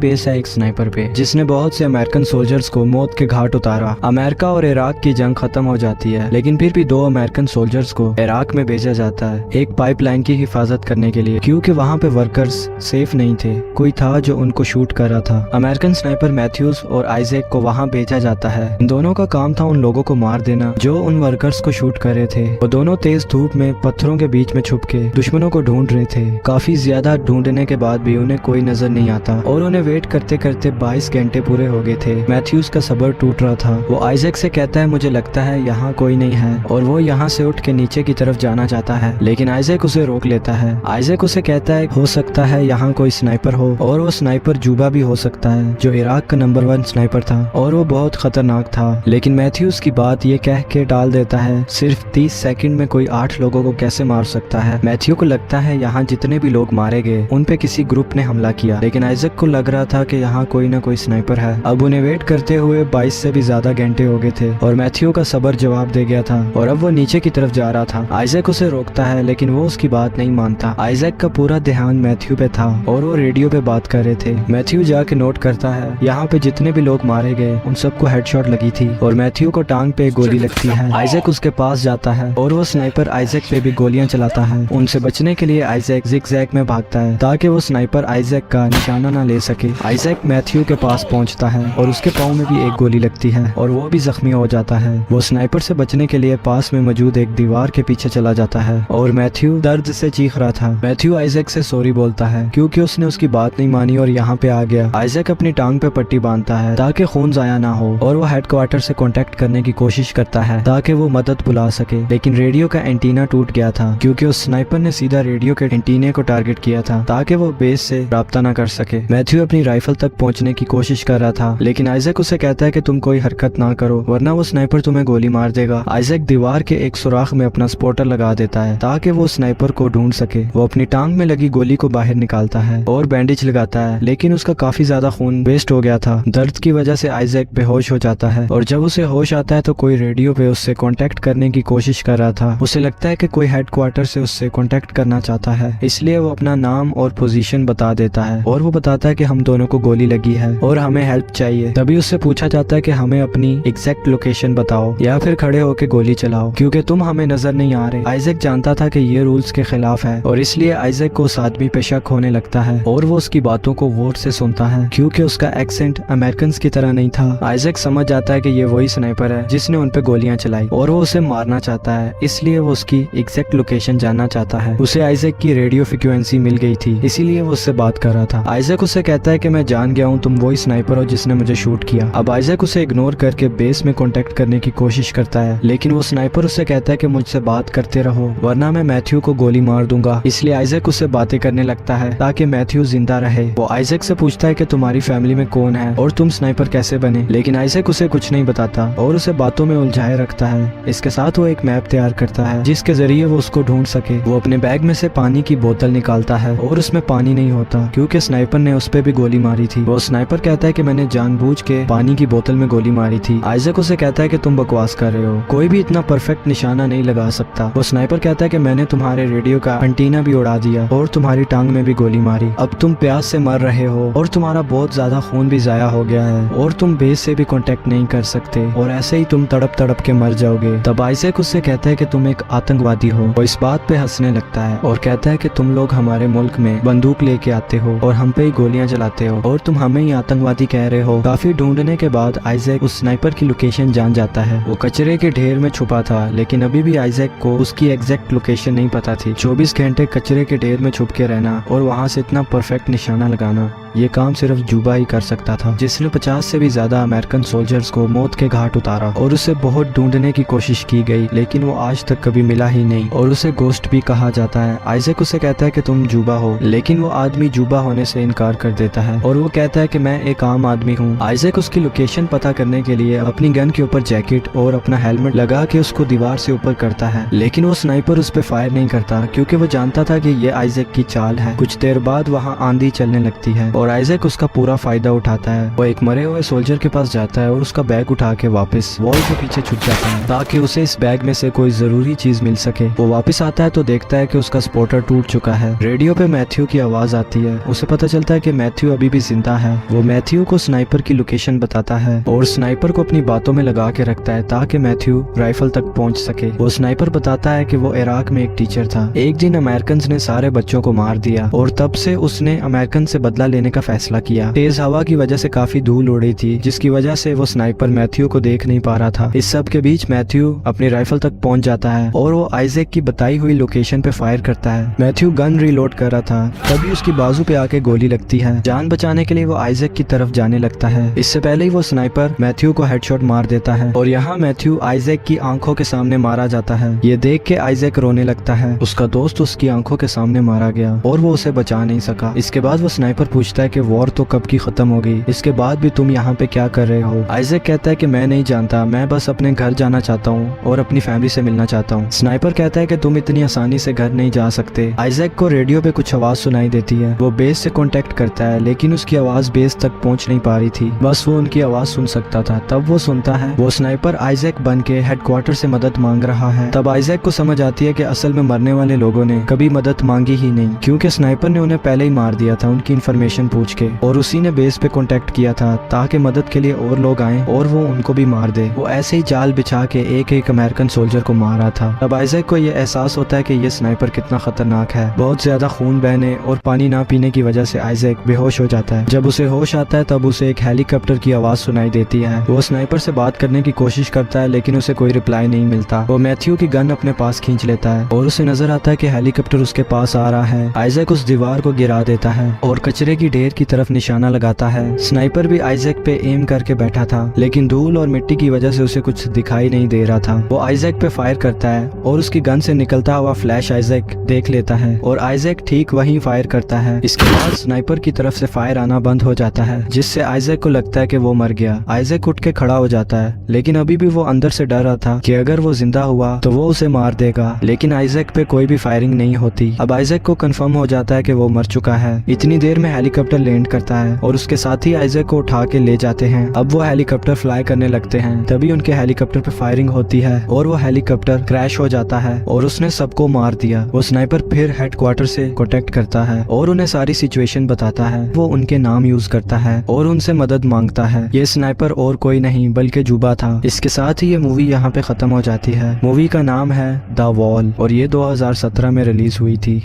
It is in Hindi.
बेस है एक स्नाइपर पे जिसने बहुत से अमेरिकन सोल्जर्स को मौत के घाट उतारा। अमेरिका और इराक की जंग खत्म हो जाती है, लेकिन फिर भी 2 अमेरिकन सोल्जर्स को इराक में भेजा जाता है एक पाइपलाइन की हिफाजत करने के लिए, क्योंकि वहाँ पे वर्कर्स सेफ नहीं थे। कोई था जो उनको शूट कर रहा था। अमेरिकन स्नाइपर मैथ्यूज और आइजैक को वहाँ भेजा जाता है। इन दोनों का काम था उन लोगों को मार देना जो उन वर्कर्स को शूट कर रहे थे। वो दोनों तेज धूप में पत्थरों के बीच में छुप के दुश्मनों को ढूंढ रहे थे। काफी ज्यादा ढूंढने के बाद भी उन्हें कोई नजर नहीं आता और उन्हें वेट करते करते 22 घंटे पूरे हो गए थे। मैथ्यूज का सब्र टूट रहा था। वो आइजैक से कहता है मुझे लगता है यहाँ कोई नहीं है, और वो यहाँ से उठ के नीचे की तरफ जाना चाहता है, लेकिन आइजैक उसे रोक लेता है। आइजैक उसे कहता है हो सकता है यहाँ कोई स्नाइपर हो, और वो स्नाइपर जुबा भी हो सकता है जो इराक का नंबर 1 स्नाइपर था और वो बहुत खतरनाक था। लेकिन मैथ्यूज की बात ये कह के टाल देता है सिर्फ 30 सेकंड में कोई 8 लोगों को कैसे मार सकता है। मैथ्यू को लगता है यहाँ जितने भी लोग मारे गए उन पे किसी ग्रुप ने हमला किया, लेकिन आइजैक को लग रहा था कि यहाँ कोई ना कोई स्नाइपर है। अब उन्हें वेट करते हुए 22 से भी ज्यादा घंटे हो गए थे और मैथ्यू का सब्र जवाब दे गया था और अब वो नीचे की तरफ जा रहा था। आइजैक उसे रोकता है लेकिन वो उसकी बात नहीं मानता। आइजैक का पूरा ध्यान मैथ्यू पे था और वो रेडियो पे बात कर रहे थे। मैथ्यू जाके नोट करता है यहाँ पे जितने भी लोग मारे गए उन सबको हेडशॉट लगी थी और मैथ्यू को टांग पे गोली लगती है। आइजैक उसके पास जाता है और वो स्नाइपर आइजैक पे भी गोलियां चलाता है। उनसे बचने के लिए आइजैक जिगजैग में भागता है ताकि वो स्नाइपर आइजैक का निशाना ना ले सके। आइजैक मैथ्यू के पास पहुंचता है और उसके पाँव में भी एक गोली लगती है और वो भी जख्मी हो जाता है। वो स्नाइपर से बचने के लिए पास में मौजूद एक दीवार के पीछे चला जाता है और मैथ्यू दर्द से चीख रहा था। मैथ्यू आइजैक से सॉरी बोलता है क्योंकि उसने उसकी बात नहीं मानी और यहाँ पे आ गया। आइजैक अपनी टांग पे पट्टी बांधता है ताकि खून जाया ना हो और वो हेडक्वार्टर से कांटेक्ट करने की कोशिश करता है ताकि वो मदद बुला सके, लेकिन रेडियो का एंटीना टूट गया था क्योंकि उस स्नाइपर ने सीधा रेडियो के एंटीने को टारगेट किया था ताकि वो बेस से राब्ता ना कर सके। मैथ्यू अपनी राइफल तक पहुंचने की कोशिश कर रहा था, लेकिन आइजैक उसे कहता है कि तुम कोई हरकत ना करो वरना वो स्नाइपर तुम्हें गोली मार देगा। आइजैक दीवार के एक सुराख में अपना स्पॉटर लगा देता है ताकि वो स्नाइपर को ढूंढ सके। वो अपनी टांग में लगी गोली को बाहर निकालता है और बैंडेज लगाता है, लेकिन उसका काफी ज्यादा खून वेस्ट हो गया था। दर्द की वजह से आइजैक बेहोश हो जाता है और जब उसे होश आता है तो कोई रेडियो पे उससे कांटेक्ट करने की कोशिश कर रहा था। उसे लगता है कि कोई हेडक्वार्टर से उससे कांटेक्ट करना चाहता है, इसलिए वो अपना नाम और पोजीशन बता देता है और वो बताता है कि हम दोनों को गोली लगी है और हमें हेल्प चाहिए। तभी उससे पूछा जाता है कि हमें अपनी एग्जैक्ट लोकेशन बताओ या फिर खड़े होकर गोली चलाओ क्योंकि तुम हमें नजर नहीं आ रहे। आइजैक जानता था कि ये रूल्स के खिलाफ है और इसलिए आइजैक को उस आदमी पे शक होने लगता है और वो उसकी बातों को गौर से सुनता है क्योंकि उसका एक्सेंट अमेरिकन की तरह नहीं था। आइजैक समझ जाता है कि ये वही स्नाइपर है जिसने उन पे गोलियां चलाई और वो उसे मारना चाहता है, इसलिए वो उसकी एग्जैक्ट लोकेशन जानना चाहता है। उसे आइजैक की रेडियो फ्रीक्वेंसी मिल गई थी, इसीलिए वो उससे बात कर रहा था। आइजैक उसे कहता है कि मैं जान गया हूँ तुम वही स्नाइपर हो जिसने मुझे शूट किया। अब आइजैक उसे इग्नोर करके बेस में कांटेक्ट करने की कोशिश करता है, लेकिन वो स्नाइपर उससे कहता है कि मुझसे बात करते रहो वरना मैं मैथ्यू को गोली मार दूंगा। इसलिए आइजैक उससे बातें करने लगता है ताकि मैथ्यू जिंदा रहे। वो आइजैक से पूछता है कि तुम्हारी फैमिली में कौन है और तुम स्नाइपर कैसे बने, लेकिन आइजैक उसे कुछ नहीं बताता और उसे बातों में उलझाए रखता है। इसके साथ वो एक मैप तैयार करता है जिसके जरिए वो उसको ढूंढ सके। वो अपने बैग में से पानी की बोतल निकालता है और उसमें पानी नहीं होता क्योंकि स्नाइपर ने उस पे भी गोली मारी थी। वो स्नाइपर कहता है कि मैंने जानबूझ के पानी की बोतल में गोली मारी थी। आइजैक उसे कहता है कि तुम बकवास कर रहे हो, कोई भी इतना परफेक्ट निशाना नहीं लगा सकता। वो स्नाइपर कहता है कि मैंने तुम्हारे रेडियो का एंटीना भी उड़ा दिया और तुम्हारी टांग में भी गोली मारी। अब तुम प्यास से मर रहे हो और तुम्हारा बहुत ज्यादा खून भी जाया हो गया है और तुम बेस से भी कांटेक्ट नहीं कर सकते और ऐसे ही तुम तड़प तड़प के मर जाओगे। तब आइजैक उससे कहता है कि तुम एक आतंकवादी हो। वो इस बात पे हंसने लगता है और कहता है कि तुम लोग हमारे मुल्क में बंदूक लेके आते हो और हम पे ही गोलियां चलाते हो और तुम हमें ही आतंकवादी कह रहे हो। काफी ढूंढने के बाद आइजैक उस स्नाइपर की लोकेशन जान जाता है। वो कचरे के ढेर में छुपा था, लेकिन अभी भी आइजैक को उसकी एग्जैक्ट लोकेशन नहीं पता थी। 24 घंटे कचरे के ढेर में छुप के रहना और वहाँ से इतना परफेक्ट निशाना लगाना, ये काम सिर्फ जुबा ही कर सकता था जिसने 50 से भी ज्यादा अमेरिकन सोल्जर्स को मौत के घाट उतारा। और उसे बहुत ढूंढने की कोशिश की गई लेकिन वो आज तक कभी मिला ही नहीं और उसे गोस्ट भी कहा जाता है। आइजैक उसे कहता है कि तुम जुबा हो, लेकिन वो आदमी जुबा होने से इनकार कर देता है और वो कहता है कि मैं एक आम आदमी हूँ। आइजैक उसकी लोकेशन पता करने के लिए अपनी गन के ऊपर जैकेट और अपना हेलमेट लगा के उसको दीवार से ऊपर करता है, लेकिन वो स्नाइपर उस पर फायर नहीं करता क्योंकि वो जानता था कि ये आइजैक की चाल है। कुछ देर बाद वहाँ आंधी चलने लगती है और आइजैक उसका पूरा फायदा उठाता है। वो एक मरे हुए सोल्जर के पास जाता है और उसका बैग उठा के वापस वॉल के पीछे छुप जाता है ताकि उसे इस बैग में से कोई जरूरी चीज मिल सके। वो वापस आता है तो देखता है कि उसका स्पॉटर टूट चुका है। रेडियो पे मैथ्यू की आवाज आती है। उसे पता चलता है कि मैथ्यू मैथ्यू अभी भी जिंदा है। वो मैथ्यू को स्नाइपर की लोकेशन बताता है और स्नाइपर को अपनी बातों में लगा के रखता है ताकि मैथ्यू राइफल तक पहुंच सके। वो स्नाइपर बताता है कि वो इराक में एक टीचर था। एक दिन अमेरिकन ने सारे बच्चों को मार दिया और तब से उसने अमेरिकन से बदला लेने का फैसला किया। तेज हवा की वजह से काफी धूल उड़ी थी, जिसकी वजह से वो स्नाइपर मैथ्यू को देख नहीं पा रहा था। इस सब के बीच मैथ्यू अपनी राइफल तक पहुंच जाता है और वो आइजैक की बताई हुई लोकेशन पे फायर करता है। मैथ्यू गन रीलोड कर रहा था, तभी उसकी बाजू पे आके गोली लगती है। जान बचाने के लिए वो आइजैक की तरफ जाने लगता है। इससे पहले ही वो स्नाइपर मैथ्यू को हेडशॉट मार देता है और यहाँ मैथ्यू आइजैक की आंखों के सामने मारा जाता है। ये देख के आइजैक रोने लगता है। उसका दोस्त उसकी आंखों के सामने मारा गया और वो उसे बचा नहीं सका। इसके बाद वो स्नाइपर पूछता है कि वॉर तो कब की खत्म हो गई, इसके बाद भी तुम यहाँ पे क्या कर रहे हो। आइजैक कहता है कि मैं नहीं जानता, मैं बस अपने घर जाना चाहता हूँ और अपनी फैमिली से मिलना चाहता हूँ। स्नाइपर कहता है कि तुम इतनी आसानी से घर नहीं जा सकते। आइजैक को रेडियो पे कुछ आवाज सुनाई देती है। वो बेस से कांटेक्ट करता है, लेकिन उसकी आवाज बेस तक पहुंच नहीं पा रही थी, बस वो उनकी आवाज सुन सकता था। तब वो सुनता है वो स्नाइपर आइजैक बन के हेडक्वार्टर से मदद मांग रहा है। तब आइजैक को समझ आती है कि असल में मरने वाले लोगों ने कभी मदद मांगी ही नहीं, क्योंकि स्नाइपर ने उन्हें पहले ही मार दिया था उनकी इन्फॉर्मेशन पूछ के, और उसी ने बेस पे कांटेक्ट किया था ताकि मदद के लिए और लोग आए और वो उनको भी मार दे। वो ऐसे ही जाल बिछा के एक एक अमेरिकन सोल्जर को मार रहा था। तब आइजैक को ये एहसास होता है कि ये स्नाइपर कितना खतरनाक है। बहुत ज्यादा खून बहने और पानी ना पीने की वजह से आइजैक बेहोश हो जाता है। जब उसे होश आता है तब उसे एक हेलीकॉप्टर की आवाज सुनाई देती है। वो स्नाइपर से बात करने की कोशिश करता है, लेकिन उसे कोई रिप्लाई नहीं मिलता। वो मैथ्यू की गन अपने पास खींच लेता है और उसे नजर आता है कि हेलीकॉप्टर उसके पास आ रहा है। आइजैक उस दीवार को गिरा देता है और कचरे की ढेर की तरफ निशाना लगाता है। स्नाइपर भी आइजैक पे एम करके बैठा था, लेकिन धूल और मिट्टी की वजह से उसे कुछ दिखाई नहीं दे रहा था। वो आइजैक पे फायर करता है और उसकी गन से निकलता हुआ फ्लैश आइजैक देख लेता है और आइजैक ठीक वहीं फायर करता है। इसके बाद स्नाइपर की तरफ से फायर आना बंद हो जाता है, जिससे आइजैक को लगता है कि वो मर गया। आइजैक उठ के खड़ा हो जाता है, लेकिन अभी भी वो अंदर से डर रहा था कि अगर वो जिंदा हुआ तो वो उसे मार देगा, लेकिन आइजैक पे कोई भी फायरिंग नहीं होती। अब आइजैक को कंफर्म हो जाता है कि वो मर चुका है। इतनी देर में हेलीकॉप्टर लैंड करता है और उसके साथ ही आइजैक को उठा के ले जाते हैं। अब वो हेलीकॉप्टर फ्लाई करने लगते हैं, तभी उनके हेलीकॉप्टर पे फायरिंग होती है और वो हेलीकॉप्टर क्रैश हो जाता है और उसने सबको मार दिया। वो स्नाइपर फिर हेडक्वार्टर से कांटेक्ट करता है और उन्हें सारी सिचुएशन बताता है। वो उनके नाम यूज करता है और उनसे मदद मांगता है। ये स्नाइपर और कोई नहीं बल्कि जुबा था। इसके साथ ही ये मूवी यहाँ पे खत्म हो जाती है। मूवी का नाम है द वॉल और ये 2017 में रिलीज हुई थी।